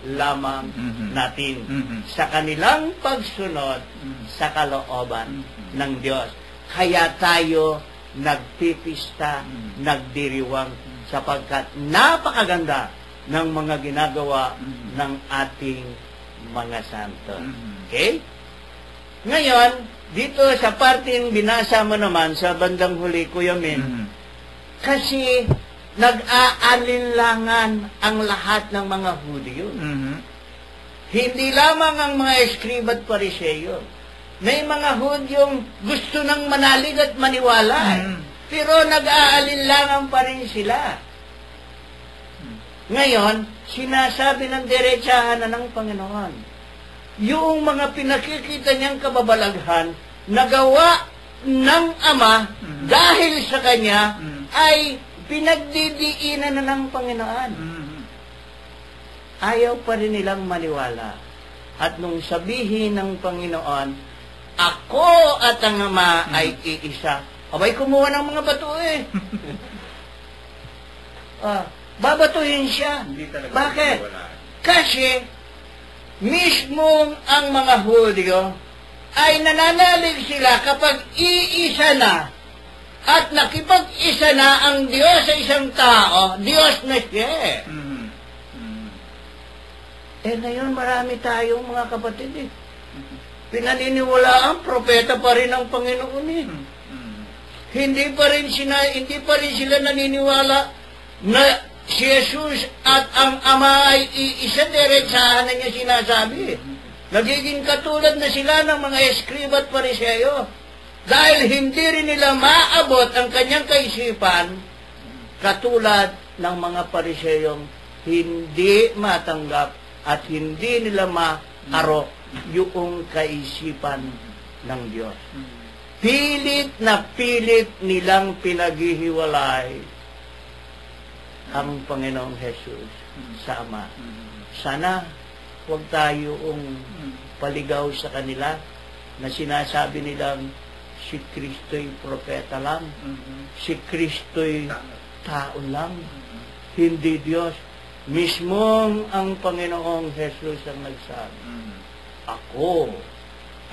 lamang natin sa kanilang pagsunod sa kalooban ng Diyos. Kaya tayo nagpipista, nagdiriwang, sapagkat napakaganda ng mga ginagawa ng ating mga santo. Okay? Ngayon, dito sa parteng binasa mo naman sa bandang huli, Kuya Min, kasi nag-aalinlangan ang lahat ng mga Hudyo. Hindi lamang ang mga eskriba at pariseyo. May mga Hudyong gusto nang manalig at maniwala. Pero nag-aalinlangan pa rin sila. Ngayon, sinasabi ng diretsahan na ng Panginoon, yung mga pinakikita niyang kababalaghan, nagawa ng Ama dahil sa Kanya, ay pinagdidiinan na ng Panginoon. Ayaw pa rin nilang maniwala. At nung sabihin ng Panginoon, ako at ang Ama ay iisa, abay kumuha ng mga bato babatuhin siya. Bakit? Kasi mismo ang mga Hudyo ay nananalig sila kapag iisa na at nakipag-isa na ang Diyos sa isang tao, Diyos na siya. Ngayon marami tayong mga kapatid pinaniniwalaan, propeta pa rin ang Panginoon Hindi pa rin sila naniniwala na si Jesus at ang Ama ay iisa, diretsahan na niya sinasabi. Nagiging katulad na sila ng mga eskriba at pariseyo. Dahil hindi rin nila maabot ang kanyang kaisipan, katulad ng mga pariseyong hindi matanggap at hindi nila maaro yung kaisipan ng Diyos. Pilit na pilit nilang pinaghihiwalay ang Panginoong Jesus sa Ama. Sana huwag tayong paligaw sa kanila na sinasabi nilang si Kristo'y propeta lang, si Kristo'y tao lang, hindi Diyos. Mismong ang Panginoong Jesus ang nagsabi, ako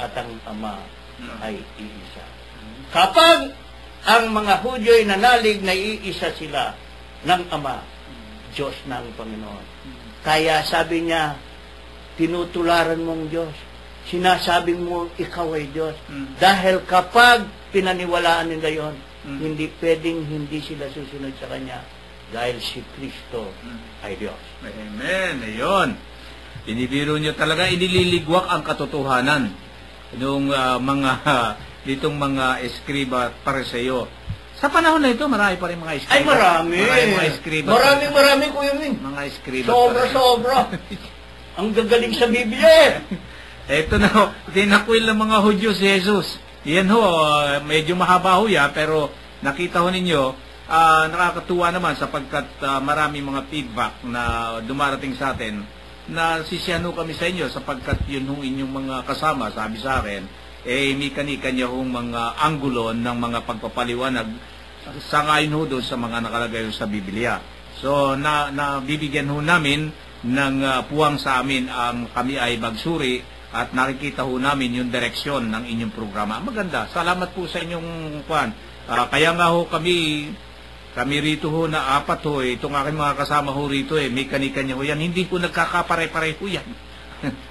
at ang Ama ay iisa. Kapag ang mga Hudyo'y nanalig na iisa sila ng Ama, Diyos na ang Panginoon. Kaya sabi niya, tinutularan mong Diyos. Sinasabing mo, ikaw ay Diyos. Dahil kapag pinaniwalaan nila yon, hindi pwedeng hindi sila susunod sa Kanya. Dahil si Kristo ay Diyos. Amen. Ayun. Binibiro nyo talaga, inililigwak ang katotohanan ng ditong mga eskriba at pariseyo. Sa panahon na ito, marami pa rin mga eskriba. Ay, marami. Marami mga eskriba. Marami, Kuya Min. Mga eskriba. Sobra. Ang gagaling sa Biblia Ito na, tinakwil ng mga Hudyo si Jesus. Yan medyo mahaba yan, pero nakita ho ninyo, nakakatuwa naman sapagkat marami mga feedback na dumarating sa atin na sisiyano kami sa inyo sapagkat yun hong inyong mga kasama, sabi sa akin, may kanya hong mga anggulo ng mga pagpapaliwanag sangayon ho doon sa mga nakalagay sa Biblia. So, nabibigyan ho namin ng puwang sa amin ang kami ay magsuri at nakikita ho namin yung direksyon ng inyong programa. Maganda. Salamat po sa inyong kuwan. Kaya nga ho kami rito ho na apat ho, itong aking mga kasama ho rito may kanya ho yan. Hindi ho nagkakapare-pare ho yan.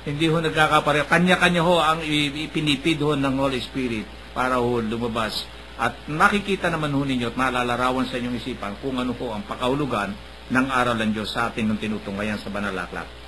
Hindi ho nagkakapare. Kanya-kanya ho ang ipinipid ho ng Holy Spirit para ho lumabas. At nakikita naman ho ninyo at malalarawan sa inyong isipan kung ano ho ang pakahulugan ng aral ng Diyos sa atin ng tinutunghayan sa Banal na Aklat.